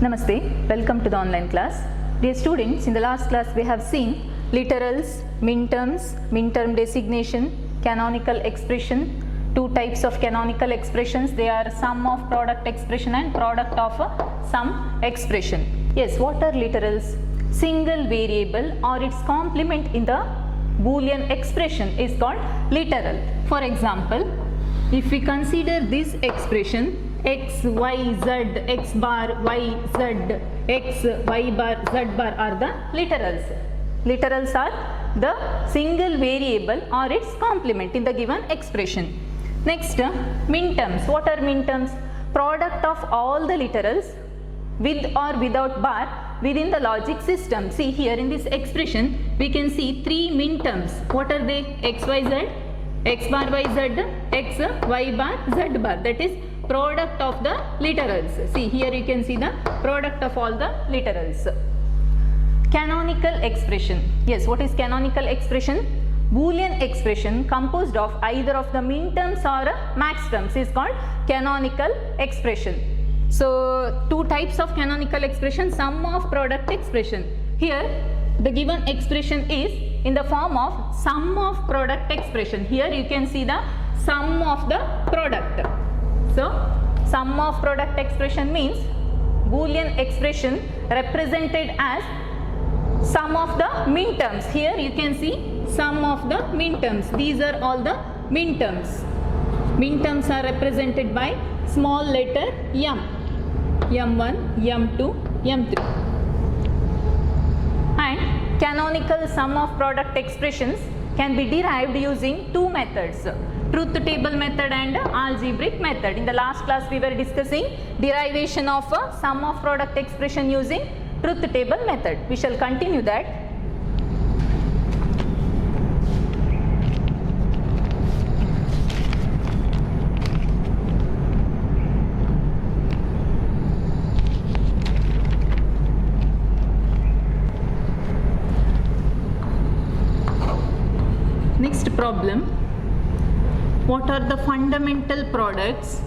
Namaste, welcome to the online class. Dear students, in the last class we have seen literals, min-terms, min-term designation, canonical expression, two types of canonical expressions. They are sum of product expression and product of a sum expression. Yes, what are literals? Single variable or its complement in the Boolean expression is called literal. For example, if we consider this expression x, y, z, x bar, y, z, x, y bar, z bar are the literals. Literals are the single variable or its complement in the given expression. Next, min-terms. What are min-terms? Product of all the literals with or without bar within the logic system. See here in this expression we can see three min-terms. What are they? X, y, z, x bar, y, z, x, y bar, z bar. That is product of the literals. See here you can see the product of all the literals. Canonical expression. Yes, what is canonical expression? Boolean expression composed of either of the min-terms or max terms is called canonical expression. So two types of canonical expression, sum of product expression. Here the given expression is in the form of sum of product expression. Here you can see the sum of the product. So sum of product expression means Boolean expression represented as sum of the min-terms. Here you can see sum of the min-terms. These are all the min-terms. Min-terms are represented by small letter m. m1, m2, m3. And canonical sum of product expressions can be derived using two methods, truth table method and algebraic method. In the last class we were discussing derivation of a sum of product expression using truth table method. We shall continue that. Next problem. What are the fundamental products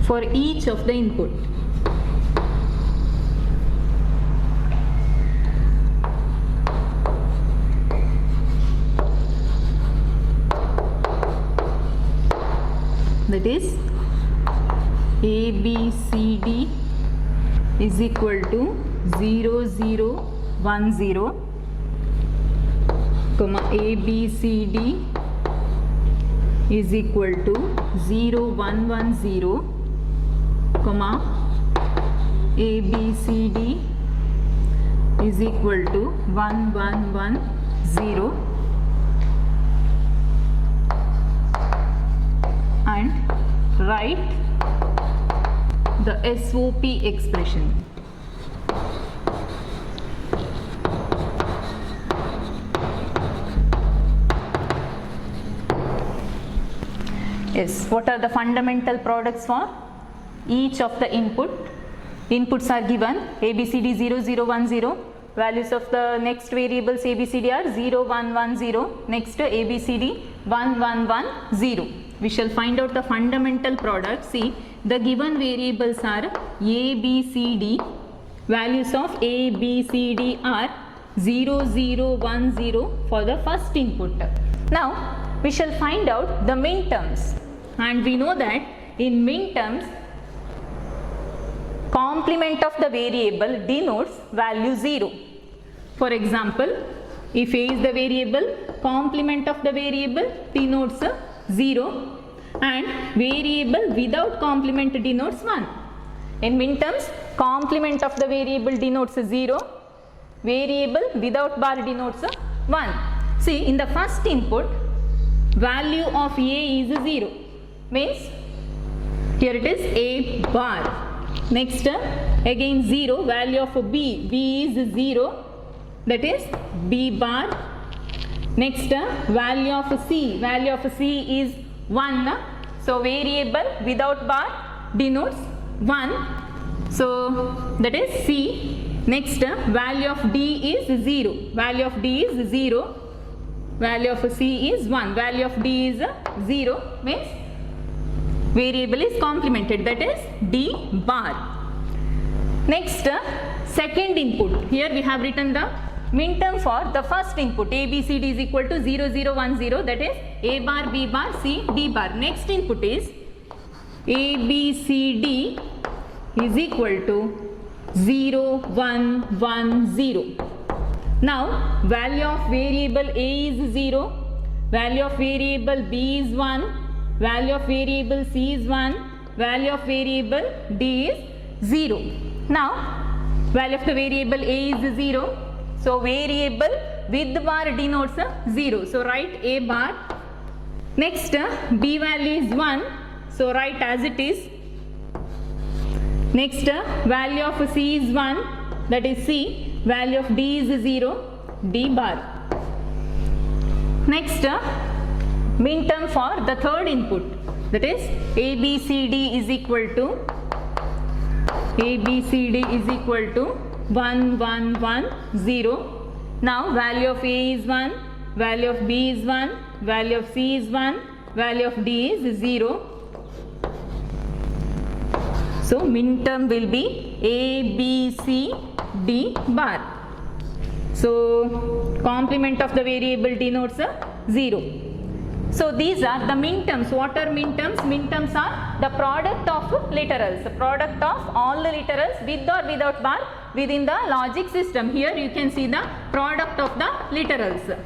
for each of the input? That is A, B, C, D is equal to 0, 0, 1, 0, comma A, B, C, D is equal to 0, 1, 1, 0, comma A, B, C, D is equal to 1, 1, 1, 0, and write the SOP expression. Yes, what are the fundamental products for each of the input? Inputs are given A, B, C, D 0, 0, 1, 0. Values of the next variables A, B, C, D are 0, 1, 1, 0. Next A, B, C, D 1, 1, 1, 0. We shall find out the fundamental product. See, the given variables are A, B, C, D. Values of A, B, C, D are 0, 0, 1, 0 for the first input. Now, we shall find out the min-terms. And we know that in min-terms, complement of the variable denotes value 0. For example, if A is the variable, complement of the variable denotes 0 and variable without complement denotes 1. In min-terms, complement of the variable denotes 0, variable without bar denotes 1. See, in the first input, value of A is 0, means here it is A bar. Next, again 0, value of B, B is 0, that is B bar. Next, value of C is 1. So variable without bar denotes 1. So that is C. Next value of D is 0. Value of D is 0. Value of C is 1. Value of D is 0 means variable is complemented, that is D bar. Next second input. Here we have written the minterm for the first input. A, B, C, D is equal to 0, 0, 1, 0, that is A bar, B bar, C, D bar. Next input is A, B, C, D is equal to 0, 1, 1, 0. Now value of variable A is 0, value of variable B is 1, value of variable C is 1, value of variable D is 0. Now value of the variable A is 0, so variable with bar denotes 0, so write A bar. Next B value is 1, so write as it is. Next value of C is 1, that is C. Value of D is 0, D bar. Next minterm for the third input, that is A, B, C, D is equal to A, B, C, D is equal to 1, 1, 1, 0. Now value of A is 1, value of B is 1, value of C is 1, value of D is 0. So minterm will be A, B, C, D bar. So complement of the variable denotes 0. So these are the minterms. What are minterms? Minterms are the product of literals, the product of all the literals with or without bar within the logic system. Here you can see the product of the literals.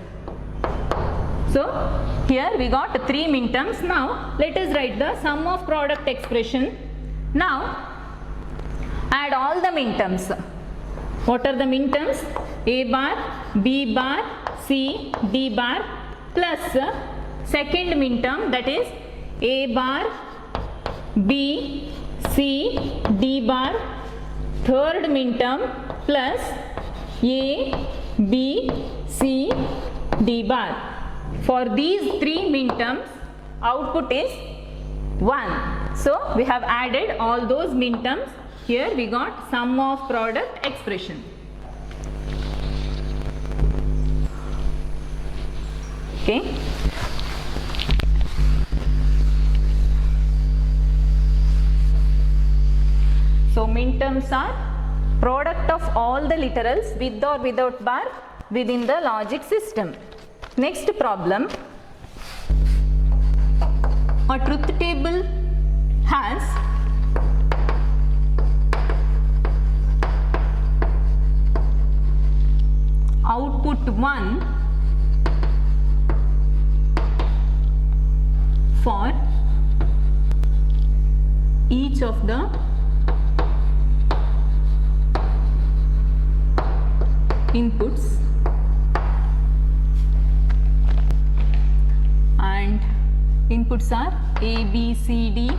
So here we got 3 minterms. Now let us write the sum of product expression. Now add all the minterms. What are the minterms? A bar, B bar, C, D bar plus second minterm, that is A bar, B, C, D bar. Third minterm plus A, B, C, D bar. For these 3 minterms output is 1. So we have added all those minterms. Here we got sum of product expression. Okay. So minterms are product of all the literals with or without bar within the logic system. Next problem. A truth table has output 1 for each of the inputs and inputs are A, B, C, D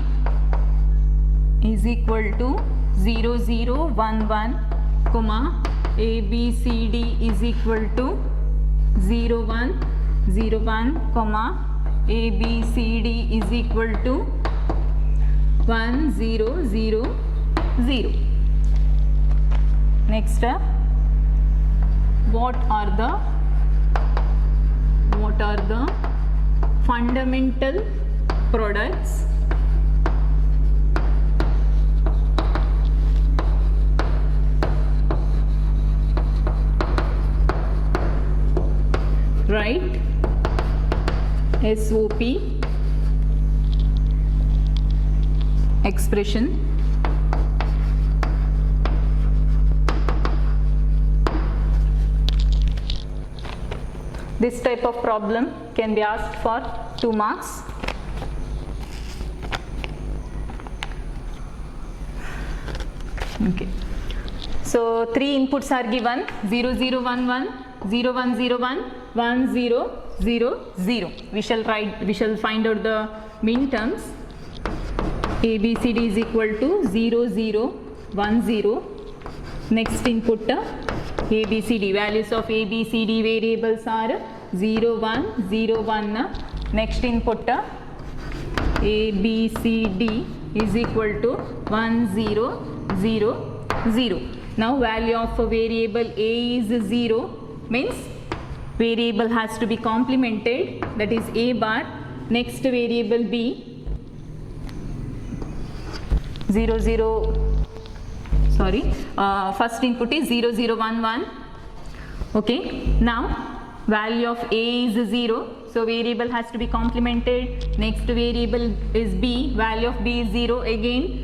is equal to 0, 0, 1, 1, comma A, B, C, D is equal to 0, 1, 0, 1, comma A, B, C, D is equal to 1, 0, 0, 0. Next what are the fundamental products write SOP expression. This type of problem can be asked for 2 marks. Okay. So 3 inputs are given 0, 0, 1, 1, 0, 1, 0, 1, 1, 0, 0, 0. We shall find out the minterms. A, B, C, D is equal to 0, 0, 1, 0. Next input A, B, C, D. Values of A, B, C, D variables are 0, 1, 0, 1. Next input A, B, C, D is equal to 1, 0, 0, 0. Now value of a variable a is 0, means variable has to be complemented, that is a bar. Next variable b 0, 0, sorry, first input is 0, 0, 1, 1. Okay, now value of a is 0, so variable has to be complemented. Next variable is b, value of b is 0 again.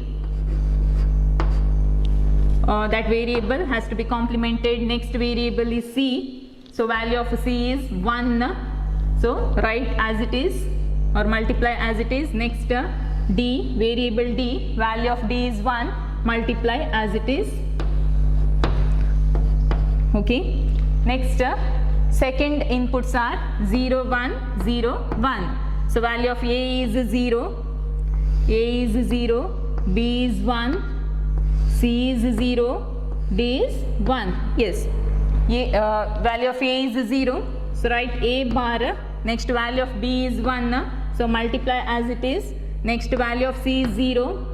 That variable has to be complemented. Next variable is c, so value of c is 1, so write as it is or multiply as it is. Next d, variable d, value of d is 1, multiply as it is. Okay, next second inputs are 0, 1, 0, 1, so value of a is 0, a is 0, b is 1, c is 0, d is 1. Yes, value of a is 0, so write a bar. Next value of b is 1, so multiply as it is. Next value of c is 0,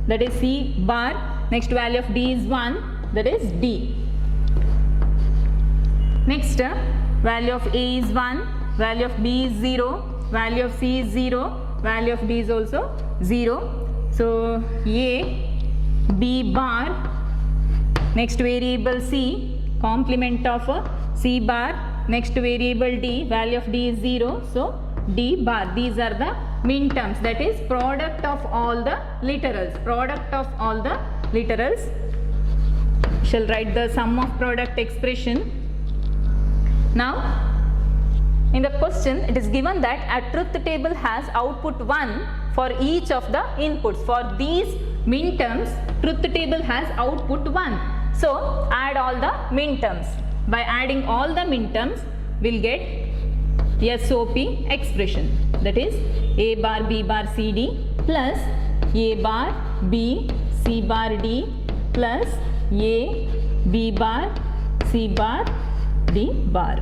that is c bar. Next value of d is 1, that is d. Next value of a is 1, value of b is 0, value of c is 0, value of d is also 0. So a, b bar, next variable c, complement of c bar, next variable d, value of d is 0, so d bar. These are the min terms, that is product of all the literals, product of all the literals. Shall write the sum of product expression. Now in the question it is given that a truth table has output 1 for each of the inputs. For these min terms, truth table has output 1. So add all the min terms. By adding all the min terms, we'll get SOP expression, that is a bar b bar c d plus a bar b c bar d plus a b bar c bar d bar.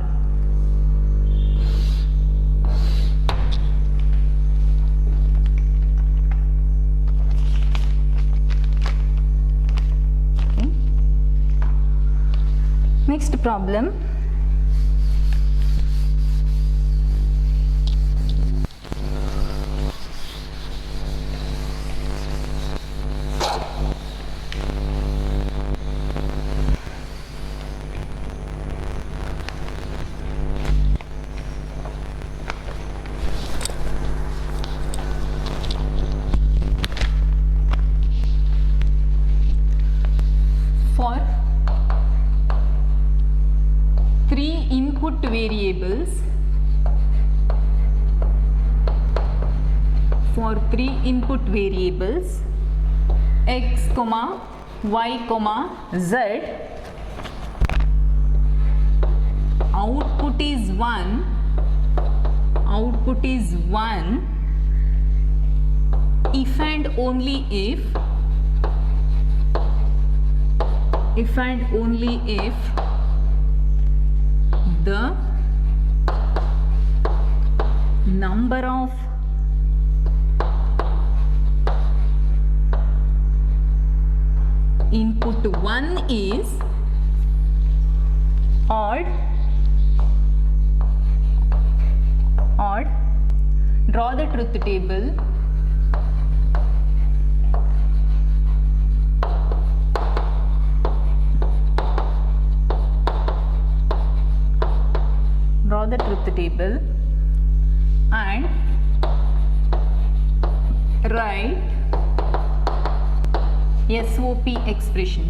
Okay. Next problem. For 3 input variables, x, y, z, output is 1, if and only if the number of input 1 is odd. Draw the truth table. Draw the truth table and write SOP expression.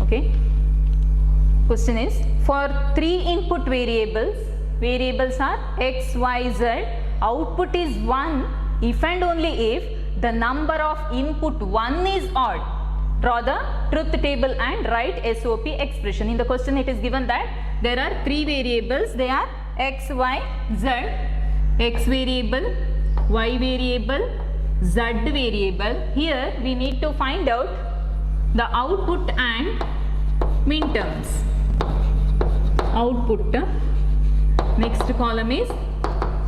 Okay. Question is, for 3 input variables are x, y, z, output is 1 if and only if the number of input 1 is odd. Draw the truth table and write SOP expression. In the question it is given that there are 3 variables, they are x, y, z, x variable, y variable, z variable. Here we need to find out the output and min terms. Output Next column is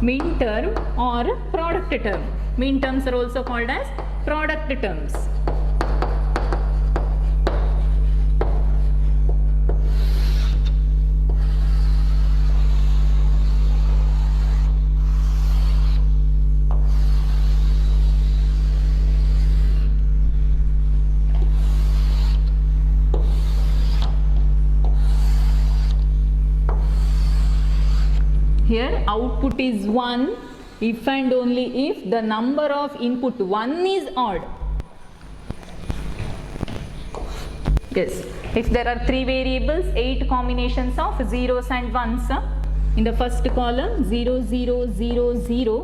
min term or product term. Min terms are also called as product terms. Here output is 1 if and only if the number of input 1 is odd. Yes, if there are 3 variables, 8 combinations of zeros and ones. In the first column 0 0 0 0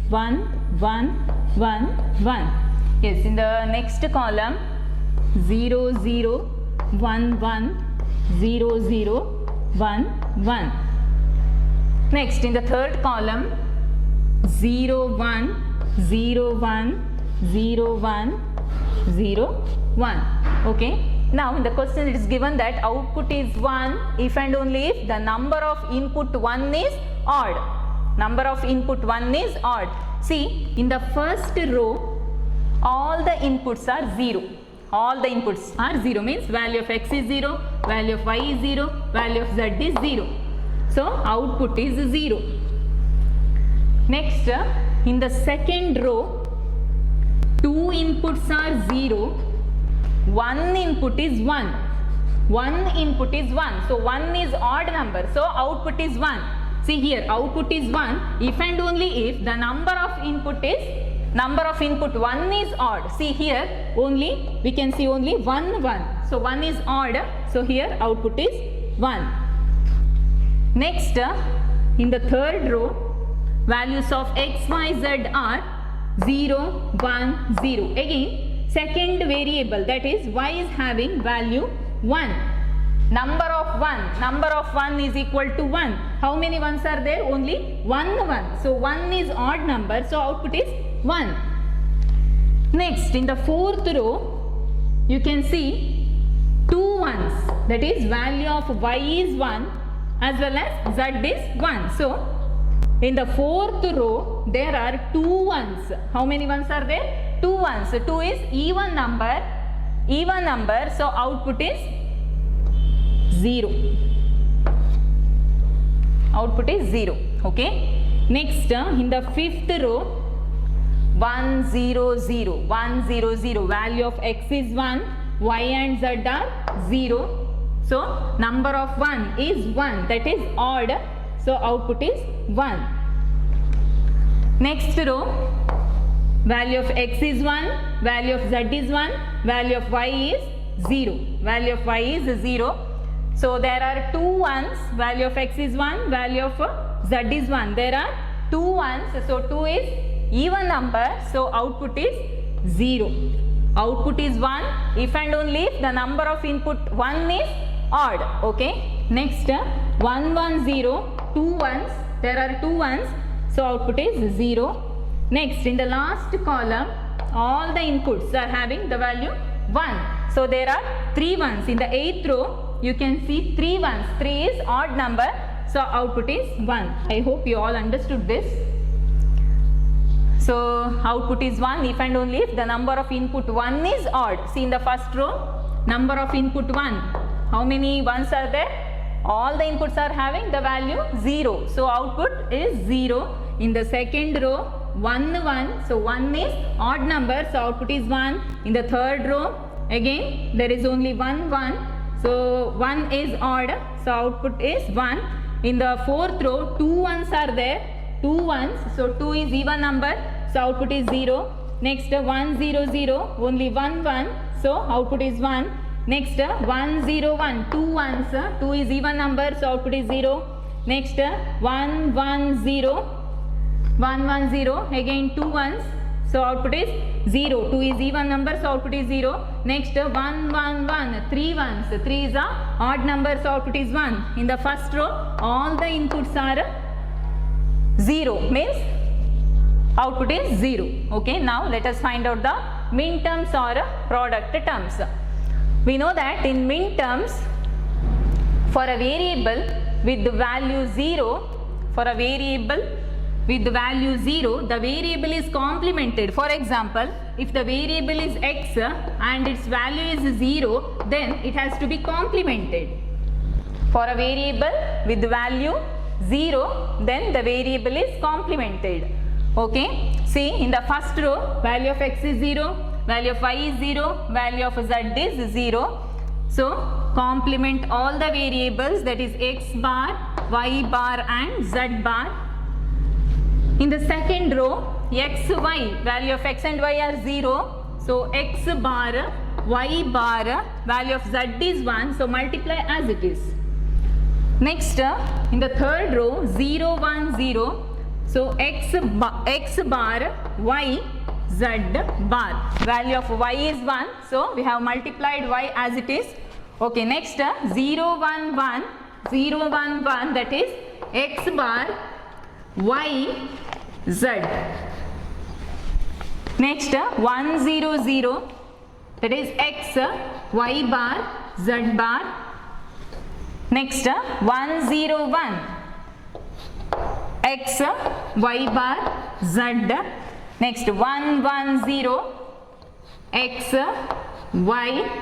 1 1 1 1. Yes, in the next column 0 0 1 1 0 0 1 1. Next, in the third column 0 1 0 1 0 1 0 1. Okay. Now in the question it is given that output is 1 if and only if the number of input 1 is odd. Number of input 1 is odd. See, in the first row all the inputs are 0. All the inputs are 0 means value of x is 0, value of y is 0, value of z is 0. So output is 0. Next, in the second row 2 inputs are 0, 1 input is 1. 1 input is 1. So 1 is odd number. So output is 1. See here, output is 1 if and only if the number of input 1 is odd. See here, only we can see only 1 1. So 1 is odd. So here output is 1. Next, in the third row, values of x, y, z are 0, 1, 0. Again, second variable, that is y is having value 1. Number of 1 is equal to 1. How many ones are there? Only 1 1. So 1 is odd number. So output is 1. Next, in the fourth row, you can see 2 ones. That is value of y is 1 as well as z is 1. So in the fourth row there are 2 ones. How many ones are there? 2 ones. So 2 is even number. So output is 0. Output is 0. Okay. Next, in the fifth row 1 0 0 1 0 0, value of x is 1, y and z are 0. So number of 1 is 1, that is odd. So output is 1. Next row, value of x is 1, value of z is 1, value of y is 0. Value of y is 0. So there are 2 ones, value of x is 1, value of z is 1. There are 2 ones, so 2 is even number. So output is 0. Output is 1 if and only if the number of input 1 is odd. Okay. Next, 1 1 0, 2 ones. There are 2 ones. So output is 0. Next, in the last column, all the inputs are having the value 1. So there are 3 ones. In the 8th row, you can see 3 ones. 3 is odd number. So output is 1. I hope you all understood this. So output is 1 if and only if the number of input 1 is odd. See in the first row, number of input 1. How many ones are there? All the inputs are having the value 0. So output is 0. In the second row, 1 1. So 1 is odd number. So output is 1. In the third row, again there is only 1 1. So 1 is odd. So output is 1. In the fourth row, 2 ones are there. 2 ones. So 2 is even number. So output is 0. Next 1 0 0. Only 1 1. So output is 1. Next 1 0 1. 2 ones. 2 is even number. So output is 0. Next 1 1 0. 1 1 0. Again 2 ones. So output is 0. 2 is even number. So output is 0. Next 1 1 1. 3 ones. 3 is a odd number. So output is 1. In the first row, all the inputs are 0. Means output is 0. Okay. Now let us find out the min terms or product terms. We know that in min terms, for a variable with the value 0, for a variable with the value 0, the variable is complemented. For example, if the variable is x and its value is 0, then it has to be complemented. For a variable with the value 0, then the variable is complemented. Okay, see in the first row, value of x is 0, value of y is 0, value of z is 0. So complement all the variables, that is x bar, y bar and z bar. In the second row, x, y, value of x and y are 0. So x bar, y bar, value of z is 1. So multiply as it is. Next, in the third row, 0, 1, 0. So x bar, y, z bar. Value of y is 1. So we have multiplied y as it is. Okay, next 0, 1, 1. 0, 1, 1, that is x bar, y, z. Next 1, 0, 0, that is x, y bar, z bar. Next 1, 0, 1, x, y bar, z. Next 1, 1, 0, x, y,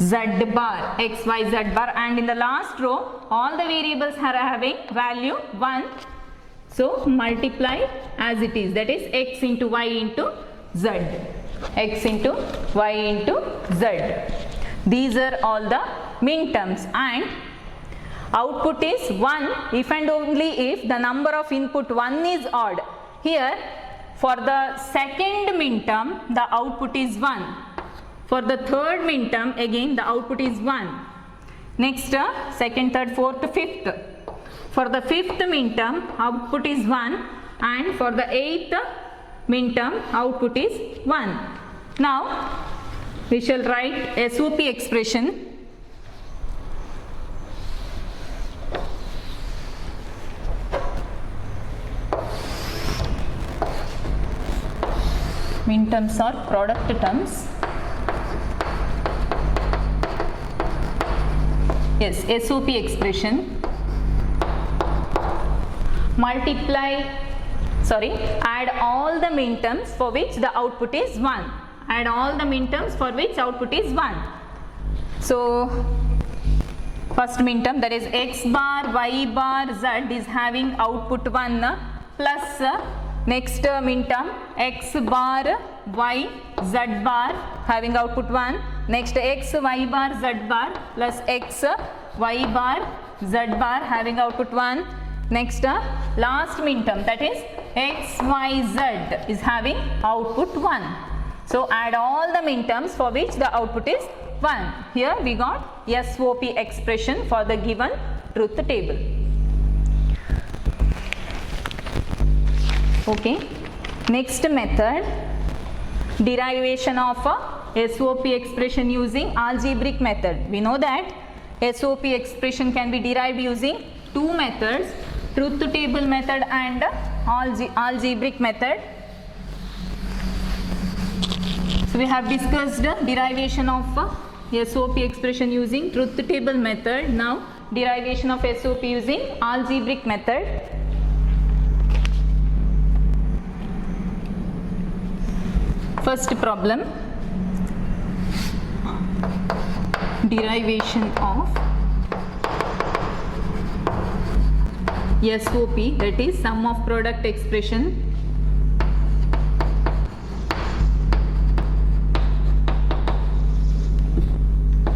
z bar, x, y, z bar, and in the last row all the variables are having value 1. So multiply as it is, that is x into y into z, x into y into z. These are all the minterms, and output is 1 if and only if the number of input 1 is odd. Here for the second minterm the output is 1. For the third minterm again the output is 1. Next second, third, fourth, fifth. For the fifth minterm output is 1, and for the eighth minterm output is 1. Now we shall write SOP expression. Minterms are product terms. Yes, SOP expression. Add all the minterms for which the output is 1. Add all the minterms for which output is 1. So first minterm, that is x bar, y bar, z is having output 1 plus next minterm x bar, y, z bar having output 1. Next x, y bar, z bar plus x, y bar, z bar having output 1. Next last minterm, that is x, y, z is having output 1. So add all the minterms for which the output is 1. Here we got SOP expression for the given truth table. Okay, next method, derivation of a SOP expression using algebraic method. We know that SOP expression can be derived using two methods, truth table method and algebraic method. So we have discussed derivation of SOP expression using truth table method. Now derivation of SOP using algebraic method. First problem, derivation of SOP, that is sum of product expression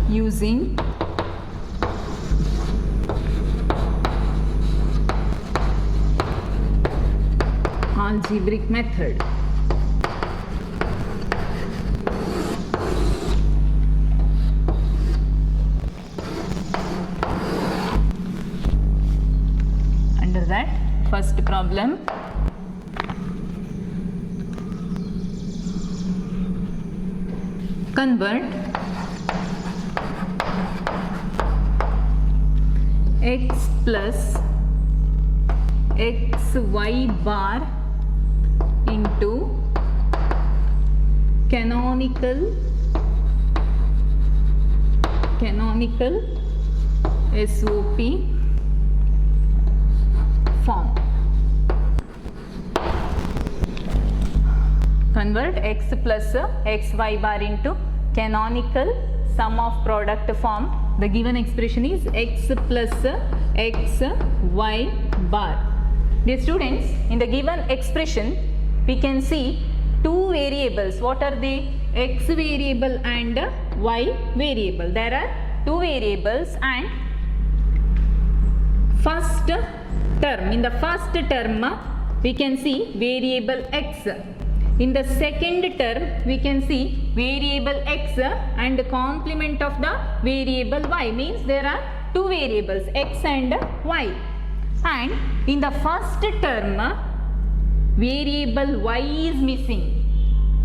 using algebraic method. Under that, first problem, convert x plus xy bar into canonical SOP form. convert x plus xy bar into canonical sum of product form. The given expression is x plus xy bar. Dear students, in the given expression we can see two variables. What are they? X variable and y variable. There are two variables, and first term, in the first term we can see variable x. In the second term we can see variable x and complement of the variable y, means there are two variables x and y. And in the first term variable y is missing,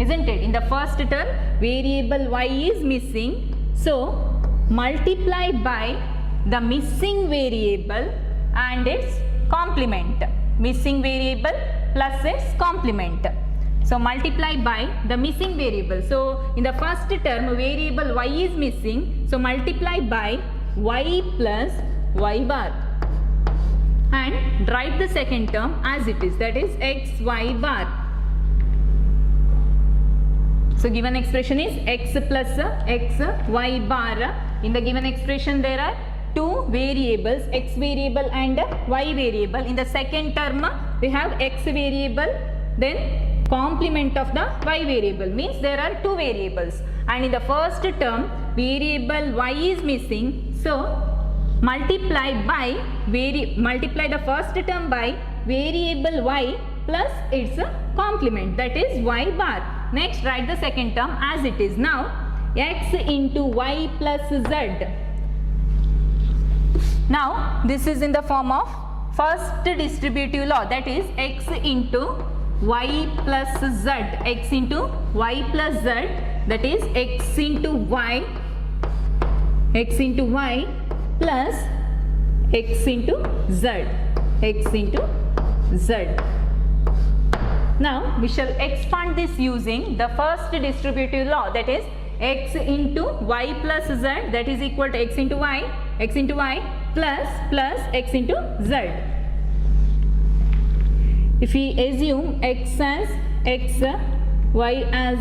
isn't it? In the first term variable y is missing, so multiply by the missing variable and its complement, missing variable plus its complement. So multiply by the missing variable. So in the first term variable y is missing, so multiply by y plus y bar and write the second term as it is, that is xy bar. So given expression is x plus xy bar. In the given expression there are two variables, x variable and y variable. In the second term we have x variable, then complement of the y variable, means there are two variables. And in the first term variable y is missing, so multiply the first term by variable y plus its complement, that is y bar. Next write the second term as it is. Now x into y plus z. Now this is in the form of first distributive law, that is x into y plus z, x into y plus z, that is x into y plus x into z, x into z. Now we shall expand this using the first distributive law, that is x into y plus z, that is equal to x into y plus x into z. If we assume x as x, y as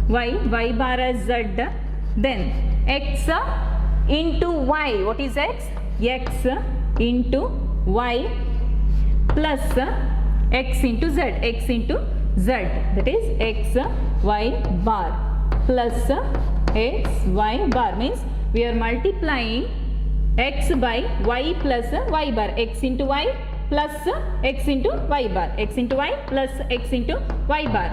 y, y bar as z, then x into y, what is x? X into y plus x into z, that is x y bar plus x y bar, means we are multiplying x by y plus y bar, x into y plus x into y bar, x into y plus x into y bar.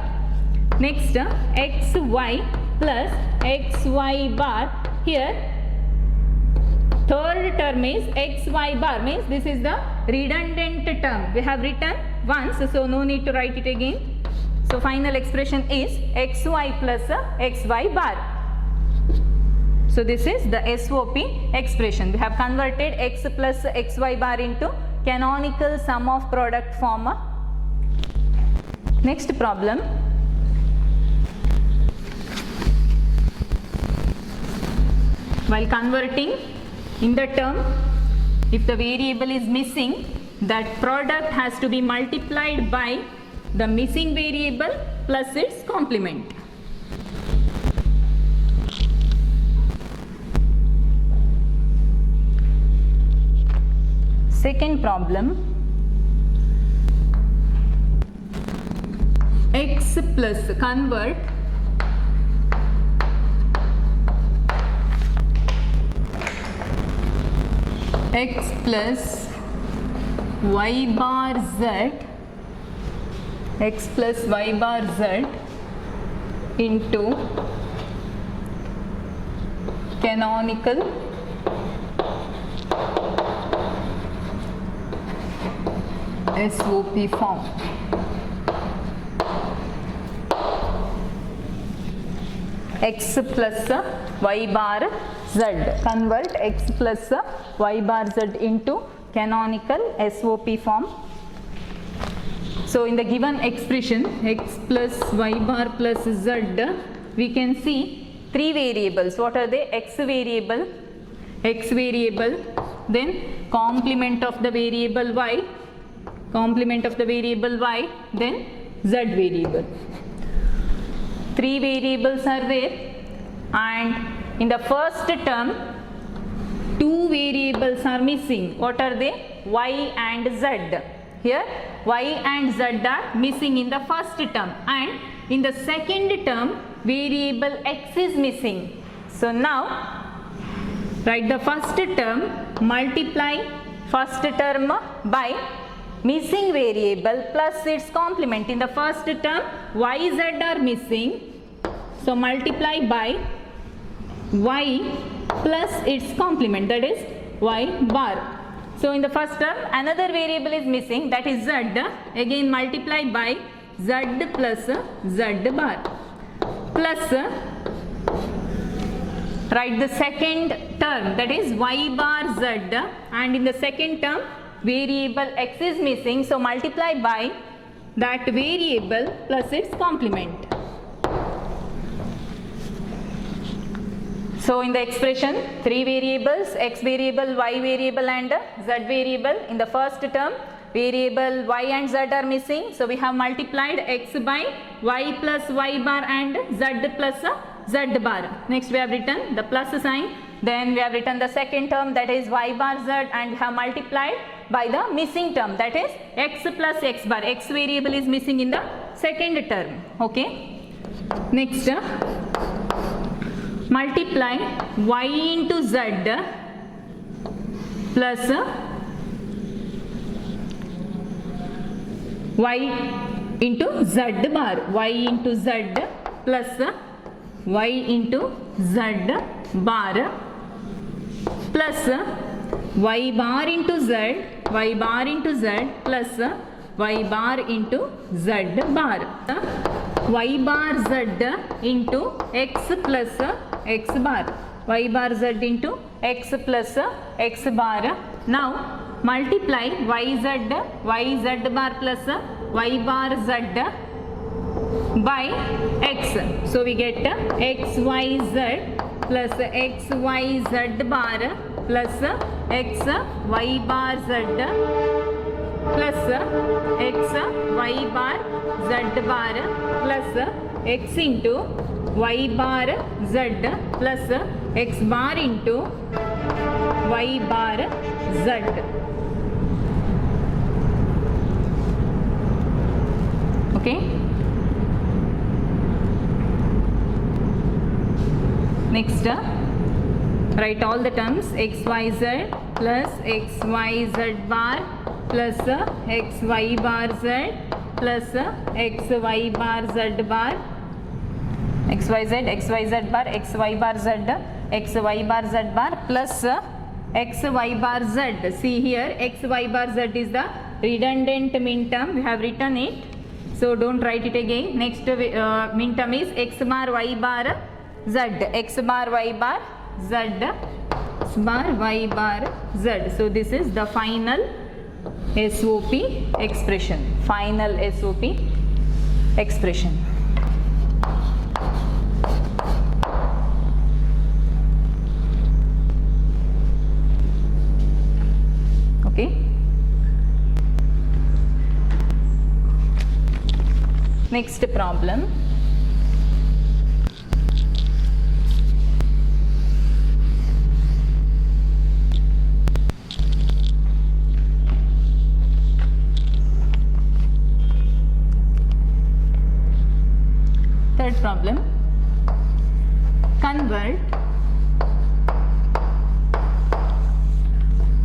Next xy plus xy bar. Here third term is xy bar, means this is the redundant term. We have written once, so no need to write it again. So final expression is xy plus xy bar. So this is the SOP expression. We have converted x plus xy bar into canonical sum of product form. Next problem. While converting in the term, if the variable is missing, that product has to be multiplied by the missing variable plus its complement. Second problem, x plus convert x plus y bar z, x plus y bar z into canonical SOP form. X plus y bar z, convert x plus y bar z into canonical SOP form. So in the given expression x plus y bar plus z, we can see three variables. What are they? X variable, then complement of the variable y, then z variable. three variables are there, and in the first term two variables are missing. What are they? Y and Z. Here Y and Z are missing in the first term, and in the second term variable X is missing. So now write the first term, multiply first term by missing variable plus its complement. In the first term Y, Z are missing, so multiply by Y plus its complement, that is Y bar. So in the first term another variable is missing, that is Z. Again multiply by Z plus Z bar, plus write the second term, that is Y bar Z, and in the second term variable X is missing, so multiply by that variable plus its complement. So in the expression, three variables, X variable, Y variable and Z variable. In the first term variable Y and Z are missing, so we have multiplied X by Y plus Y bar and Z plus Z bar. Next we have written the plus sign, then we have written the second term, that is Y bar Z, and we have multiplied by the missing term, that is X plus X bar. X variable is missing in the second term. Okay. Next multiply Y into Z plus Y into Z bar. Y into Z plus Y into Z bar plus Y bar into Z, Y bar into Z plus Y bar into Z bar. Y bar Z into X plus X bar. Y bar Z into X plus X bar. Now multiply YZ bar plus Y bar Z by X. So we get XYZ plus XYZ bar plus XY bar Z plus XY bar Z bar plus X into Y bar Z plus X bar into Y bar Z. Okay. Next write all the terms, XYZ plus XYZ bar plus XY bar Z plus XY bar Z bar, XYZ bar, XY bar Z, XY bar Z bar plus XY bar Z. See here XY bar Z is the redundant minterm, we have written it, so don't write it again. Next minterm is X bar Y bar Z, X bar Y bar Z, X bar Y bar Z. So this is the final SOP expression, final SOP expression. Okay. Next problem. Third problem. Convert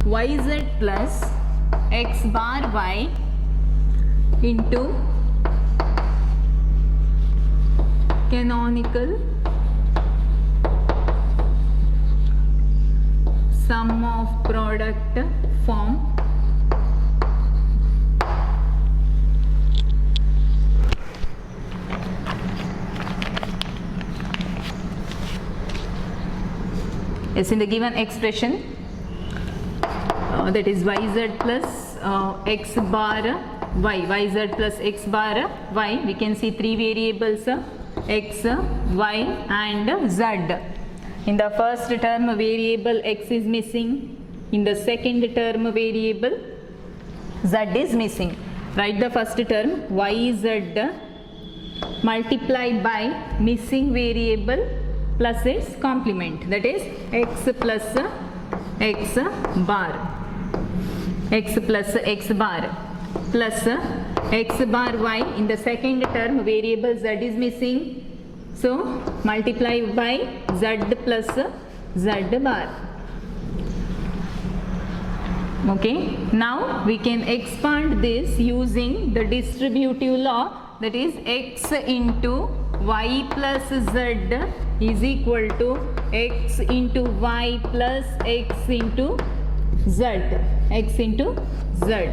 YZ plus X bar Y into canonical sum of product form is in the given expression, that is YZ plus X bar Y, YZ plus X bar Y. We can see three variables, X, Y and Z. In the first term variable X is missing, in the second term variable Z is missing. Write the first term YZ multiply by missing variable plus its complement, that is x plus x bar, x plus x bar plus x bar y. In the second term variable z is missing, so multiply by z plus z bar. Okay, now we can expand this using the distributive law, that is x into y plus z is equal to x into y plus x into z, x into z,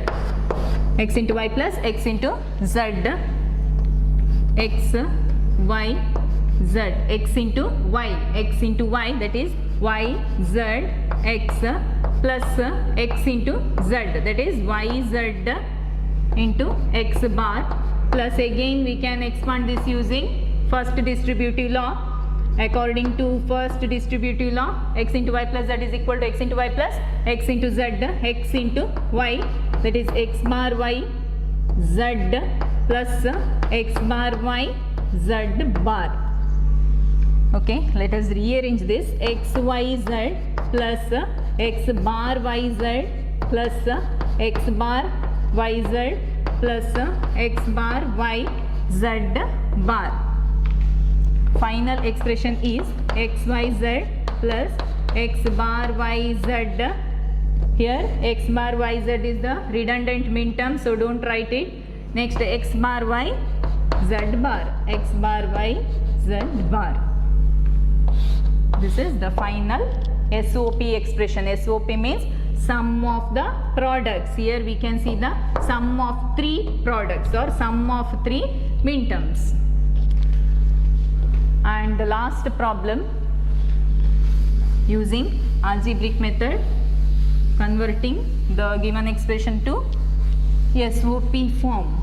x into y plus x into z, x y z, x into y, that is y z x plus x into z, that is y z into x bar, plus again we can expand this using first distributive law. According to first distributive law, x into y plus z is equal to x into y plus x into z, x into y, that is x bar y z plus x bar y z bar. Okay, let us rearrange this. X y z plus x bar y z plus x bar y z plus x bar y z bar. Final expression is xyz plus x bar yz. Here x bar yz is the redundant minterm, so don't write it. Next x bar y z bar, x bar y z bar. This is the final SOP expression. SOP means sum of the products. Here we can see the sum of three products or sum of three minterms. And the last problem, using algebraic method, converting the given expression to SOP form.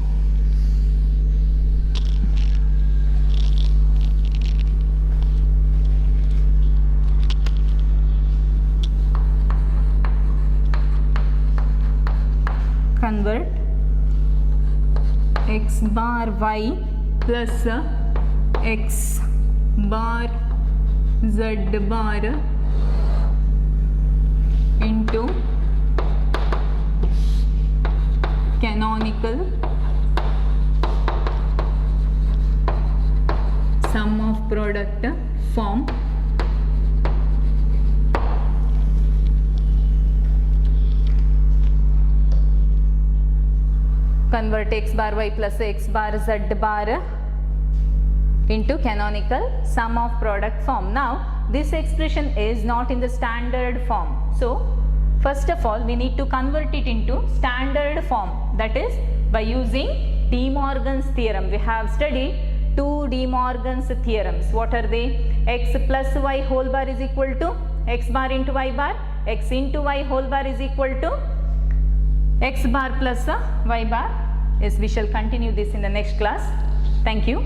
Convert x bar y plus x bar z bar into canonical sum of product form. Convert x bar y plus x bar z bar into canonical sum of product form. Now this expression is not in the standard form, so first of all we need to convert it into standard form, that is by using De Morgan's theorem. We have studied two De Morgan's theorems. What are they? X plus y whole bar is equal to x bar into y bar, x into y whole bar is equal to x bar plus y bar. Yes, we shall continue this in the next class. Thank you.